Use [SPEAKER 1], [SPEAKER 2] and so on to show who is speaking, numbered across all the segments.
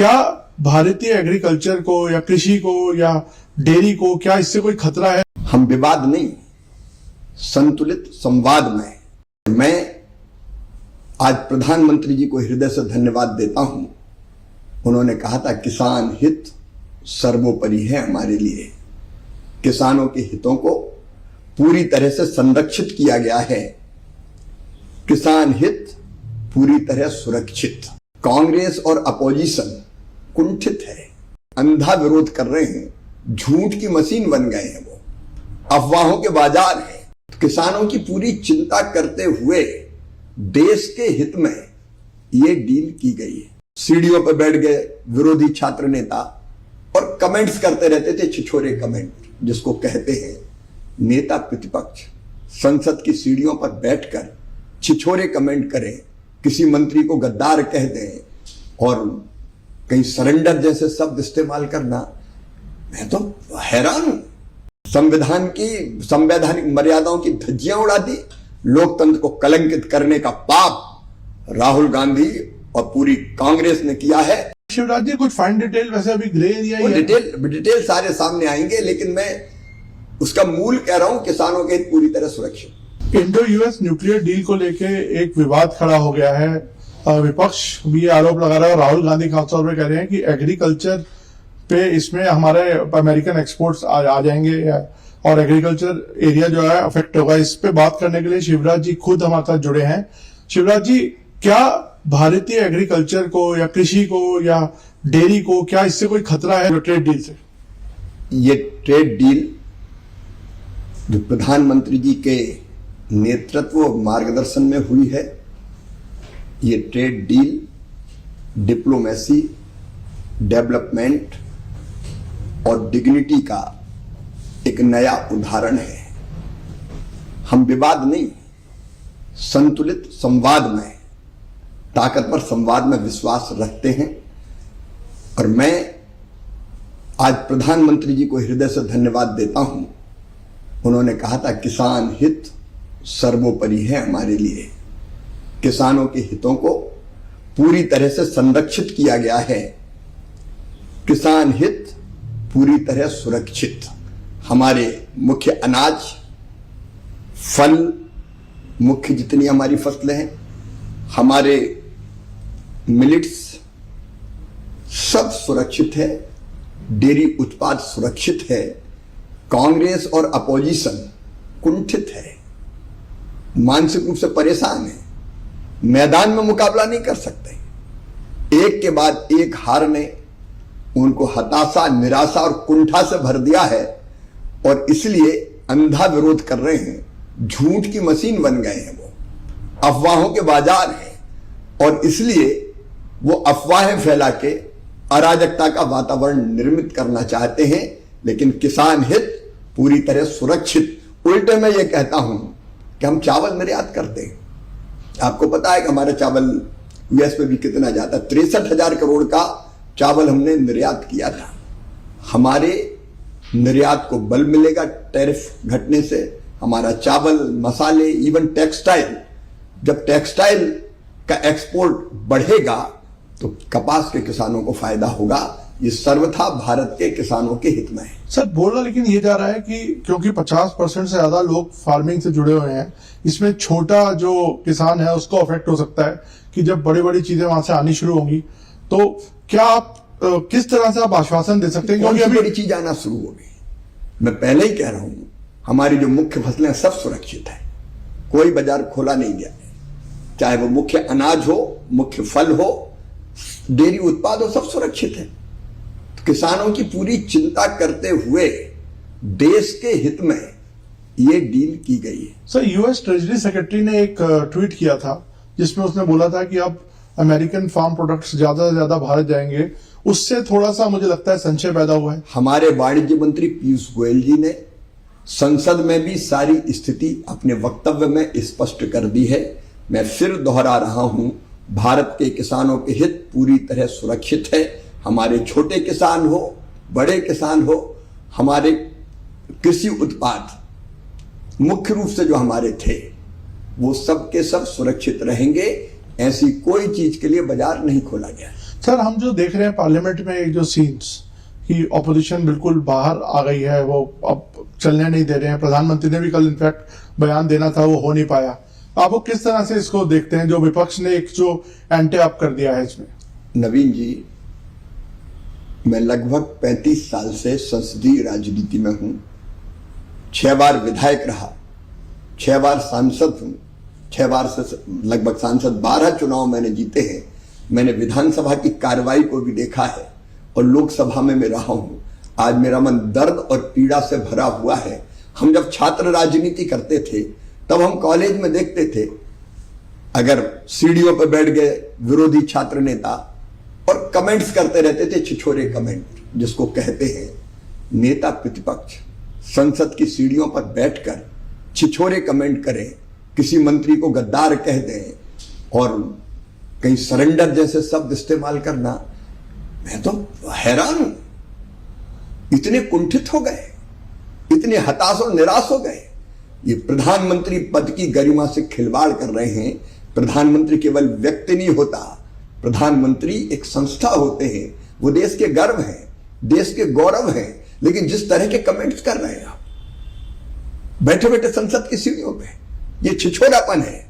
[SPEAKER 1] क्या भारतीय एग्रीकल्चर को या कृषि को या डेयरी को क्या इससे कोई खतरा है?
[SPEAKER 2] हम विवाद नहीं, संतुलित संवाद में। मैं आज प्रधानमंत्री जी को हृदय से धन्यवाद देता हूं। उन्होंने कहा था किसान हित सर्वोपरि है हमारे लिए। किसानों के हितों को पूरी तरह से संरक्षित किया गया है। किसान हित पूरी तरह सुरक्षित। कांग्रेस और अपोजिशन कुंठित है, अंधा विरोध कर रहे हैं, झूठ की मशीन बन गए हैं, वो अफवाहों के बाजार है। किसानों की पूरी चिंता करते हुए देश के हित में ये डील की गई है। सीढ़ियों पर बैठ गए विरोधी छात्र नेता और कमेंट्स करते रहते थे, छिछोरे कमेंट जिसको कहते हैं। नेता प्रतिपक्ष संसद की सीढ़ियों पर बैठकर छिछोरे कमेंट करें, किसी मंत्री को गद्दार कह दें और कहीं सरेंडर जैसे शब्द इस्तेमाल करना, मैं तो हैरान हूं। संविधान की संवैधानिक मर्यादाओं की धज्जियां उड़ा दी। लोकतंत्र को कलंकित करने का पाप राहुल गांधी और पूरी कांग्रेस ने किया है।
[SPEAKER 1] शिवराज जी, कुछ फाइन डिटेल वैसे अभी ग्रे एरिया ही है।
[SPEAKER 2] डिटेल सारे सामने आएंगे, लेकिन मैं उसका मूल कह रहा हूं, किसानों के हित पूरी तरह सुरक्षित।
[SPEAKER 1] इंडो यूएस न्यूक्लियर डील को लेके एक विवाद खड़ा हो गया है। विपक्ष भी आरोप लगा रहा है और राहुल गांधी खासतौर पर कह रहे हैं कि एग्रीकल्चर पे इसमें हमारे अमेरिकन एक्सपोर्ट्स आ जाएंगे और एग्रीकल्चर एरिया जो है अफेक्ट होगा। इस पे बात करने के लिए शिवराज जी खुद हमारे साथ जुड़े हैं। शिवराज जी, क्या भारतीय एग्रीकल्चर को या कृषि को या डेयरी को क्या इससे कोई खतरा है ट्रेड डील से?
[SPEAKER 2] ये ट्रेड डील जो प्रधानमंत्री जी के नेतृत्व और मार्गदर्शन में हुई है, ये ट्रेड डील डिप्लोमेसी, डेवलपमेंट और डिग्निटी का एक नया उदाहरण है। हम विवाद नहीं, संतुलित संवाद में, ताकतवर संवाद में विश्वास रखते हैं। और मैं आज प्रधानमंत्री जी को हृदय से धन्यवाद देता हूं। उन्होंने कहा था किसान हित सर्वोपरि है हमारे लिए। किसानों के हितों को पूरी तरह से संरक्षित किया गया है। किसान हित पूरी तरह सुरक्षित। हमारे मुख्य अनाज, फल, मुख्य जितनी हमारी फसलें हैं, हमारे मिलेट्स सब सुरक्षित है। डेयरी उत्पाद सुरक्षित है। कांग्रेस और अपोजिशन कुंठित है, मानसिक रूप से परेशान है, मैदान में मुकाबला नहीं कर सकते। एक के बाद एक हार ने उनको हताशा, निराशा और कुंठा से भर दिया है और इसलिए अंधा विरोध कर रहे हैं। झूठ की मशीन बन गए हैं, वो अफवाहों के बाजार है और इसलिए वो अफवाहें फैला के अराजकता का वातावरण निर्मित करना चाहते हैं। लेकिन किसान हित पूरी तरह सुरक्षित। उल्टे मैं ये कहता हूं कि हम चावल निर्यात करते हैं। आपको पता है कि हमारा चावल यूएस में भी कितना जाता है। 63,000 करोड़ का चावल हमने निर्यात किया था। हमारे निर्यात को बल मिलेगा टैरिफ घटने से। हमारा चावल, मसाले, इवन टेक्सटाइल, जब टेक्सटाइल का एक्सपोर्ट बढ़ेगा तो कपास के किसानों को फायदा होगा। ये सर्वथा भारत के किसानों के हित में है।
[SPEAKER 1] सर, बोलना लेकिन ये जा रहा है कि क्योंकि 50% से ज्यादा लोग फार्मिंग से जुड़े हुए हैं, इसमें छोटा जो किसान है उसको अफेक्ट हो सकता है कि जब बड़ी बड़ी चीजें वहां से आनी शुरू होंगी तो क्या आप किस तरह से आप आश्वासन दे सकते हैं?
[SPEAKER 2] क्योंकि अभी बड़ी चीज आना शुरू हो गई। मैं पहले ही कह रहा हूं, हमारी जो मुख्य फसलें सब सुरक्षित है। कोई बाजार खोला नहीं गया है, चाहे वो मुख्य अनाज हो, मुख्य फल हो, डेयरी उत्पाद हो, सब सुरक्षित है। तो किसानों की पूरी चिंता करते हुए देश के हित में ये डील की गई है।
[SPEAKER 1] सर, यूएस ट्रेजरी सेक्रेटरी ने एक ट्वीट किया था जिसमें उसने बोला था कि अब अमेरिकन फार्म प्रोडक्ट्स ज्यादा से ज्यादा भारत जाएंगे। उससे थोड़ा सा मुझे लगता है संशय पैदा हुआ है।
[SPEAKER 2] हमारे वाणिज्य मंत्री पीयूष गोयल जी ने संसद में भी सारी स्थिति अपने वक्तव्य में स्पष्ट कर दी है। मैं फिर दोहरा रहा हूं, भारत के किसानों के हित पूरी तरह सुरक्षित है। हमारे छोटे किसान हो, बड़े किसान हो, हमारे कृषि उत्पाद मुख्य रूप से जो हमारे थे वो सब के सब सुरक्षित रहेंगे। ऐसी कोई चीज के लिए बाजार नहीं खोला गया।
[SPEAKER 1] सर हम जो देख रहे हैं पार्लियामेंट में एक जो सीन्स कि ऑपोजिशन बिल्कुल बाहर आ गई है, वो अब चलने नहीं दे रहे हैं। प्रधानमंत्री ने भी कल इनफैक्ट बयान देना था, वो हो नहीं पाया। आप वो किस तरह से इसको देखते हैं जो विपक्ष ने एक जो एंटे अप कर दिया है इसमें?
[SPEAKER 2] नवीन जी, मैं लगभग 35 साल से संसदीय राजनीति में हूं, 6 बार विधायक रहा, 6 बार सांसद हूं, 6 बार से लगभग सांसद, 12 चुनाव मैंने जीते हैं। मैंने विधानसभा की कार्रवाई को भी देखा है और लोकसभा में मैं रहा हूं। आज मेरा मन दर्द और पीड़ा से भरा हुआ है। हम जब छात्र राजनीति करते थे तब हम कॉलेज में देखते थे, अगर सीढ़ियों पर बैठ गए विरोधी छात्र नेता और कमेंट्स करते रहते थे, छिछोरे कमेंट जिसको कहते हैं। नेता प्रतिपक्ष संसद की सीढ़ियों पर बैठकर छिछोरे कमेंट करें, किसी मंत्री को गद्दार कह दें और कहीं सरेंडर जैसे शब्द इस्तेमाल करना, मैं तो हैरान हूं। इतने कुंठित हो गए, इतने हताश और निराश हो गए। ये प्रधानमंत्री पद की गरिमा से खिलवाड़ कर रहे हैं। प्रधानमंत्री केवल व्यक्ति नहीं होता, प्रधानमंत्री एक संस्था होते हैं। वो देश के गर्व हैं, देश के गौरव हैं। लेकिन जिस तरह के कमेंट्स कर रहे हैं आप बैठे बैठे संसद की सीढ़ियों पे, ये छिछोरापन है।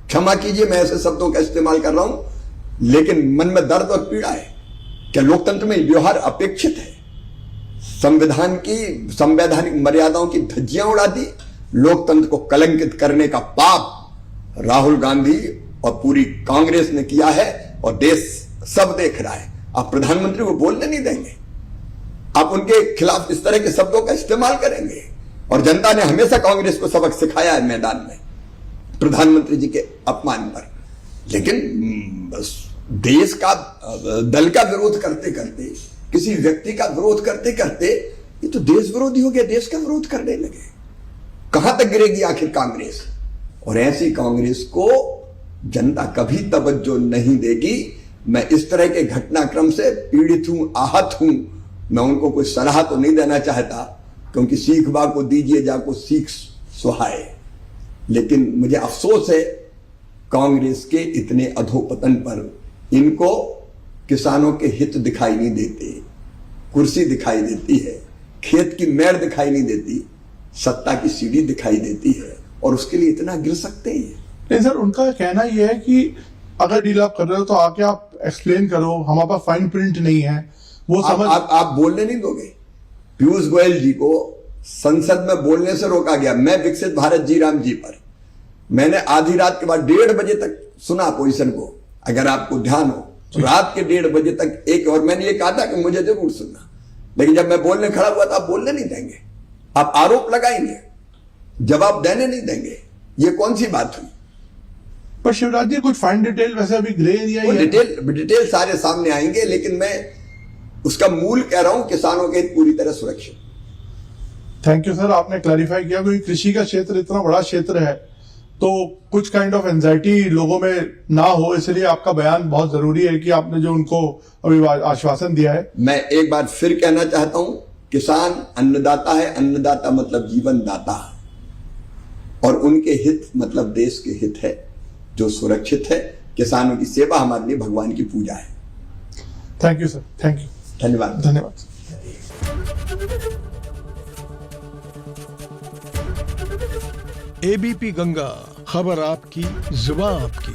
[SPEAKER 2] क्षमा कीजिए मैं ऐसे शब्दों का इस्तेमाल कर रहा हूं, लेकिन मन में दर्द और पीड़ा है। क्या लोकतंत्र में व्यवहार अपेक्षित है? संविधान की संवैधानिक मर्यादाओं की धज्जियां उड़ा दी, लोकतंत्र को कलंकित करने का पाप राहुल गांधी और पूरी कांग्रेस ने किया है और देश सब देख रहा है। आप प्रधानमंत्री को बोलने नहीं देंगे, आप उनके खिलाफ इस तरह के शब्दों का इस्तेमाल करेंगे। और जनता ने हमेशा कांग्रेस को सबक सिखाया है मैदान में प्रधानमंत्री जी के अपमान पर। लेकिन बस देश का, दल का विरोध करते करते, किसी व्यक्ति का विरोध करते करते ये तो देश विरोधी हो गया, देश का विरोध करने लगे। कहां तक गिरेगी आखिर कांग्रेस? और ऐसी कांग्रेस को जनता कभी तवज्जो नहीं देगी। मैं इस तरह के घटनाक्रम से पीड़ित हूं, आहत हूं। मैं उनको कोई सलाह तो नहीं देना चाहता, क्योंकि सीख बा को दीजिए जाको सीख सुहाए। लेकिन मुझे अफसोस है कांग्रेस के इतने अधोपतन पर। इनको किसानों के हित दिखाई नहीं देते, कुर्सी दिखाई देती है, खेत की मेड़ दिखाई नहीं देती, सत्ता की सीढ़ी दिखाई देती है, और उसके लिए इतना गिर सकते हैं।
[SPEAKER 1] नहीं सर, उनका कहना यह है कि अगर डील आप कर रहे हो तो आके आप एक्सप्लेन करो, हमारे पास फाइन प्रिंट नहीं है। वो समझ
[SPEAKER 2] आप बोलने नहीं दोगे। पीयूष गोयल जी को संसद में बोलने से रोका गया। मैं विकसित भारत जी राम जी पर मैंने आधी रात के बाद 1:30 बजे तक सुना अपोजिशन को, अगर आपको ध्यान हो, रात के 1:30 बजे तक एक, और मैंने ये कहा था कि मुझे जरूर सुनना। लेकिन जब मैं बोलने खड़ा हुआ तो आप बोलने नहीं देंगे, आप आरोप लगाएंगे, जवाब देने नहीं देंगे। ये कौन सी बात हुई?
[SPEAKER 1] पर शिवराज जी कुछ फाइन डिटेल वैसे अभी ग्रे एरिया ही है।
[SPEAKER 2] डिटेल सारे सामने आएंगे, लेकिन मैं उसका मूल कह रहा हूं, किसानों के हित पूरी तरह सुरक्षित।
[SPEAKER 1] थैंक यू सर, आपने क्लैरिफाई किया। क्योंकि कृषि का क्षेत्र इतना बड़ा क्षेत्र है तो कुछ काइंड ऑफ एंजाइटी लोगों में ना हो, इसलिए आपका बयान बहुत जरूरी है कि आपने जो उनको अभी आश्वासन दिया है।
[SPEAKER 2] मैं एक बार फिर कहना चाहता हूं, किसान अन्नदाता है, अन्नदाता मतलब जीवन दाता, और उनके हित मतलब देश के हित है जो सुरक्षित है। किसानों की सेवा हमारे लिए भगवान की पूजा है।
[SPEAKER 1] Thank you sir, thank you,
[SPEAKER 2] धन्यवाद।
[SPEAKER 1] धन्यवाद।
[SPEAKER 3] एबीपी गंगा, खबर आपकी, जुबान आपकी।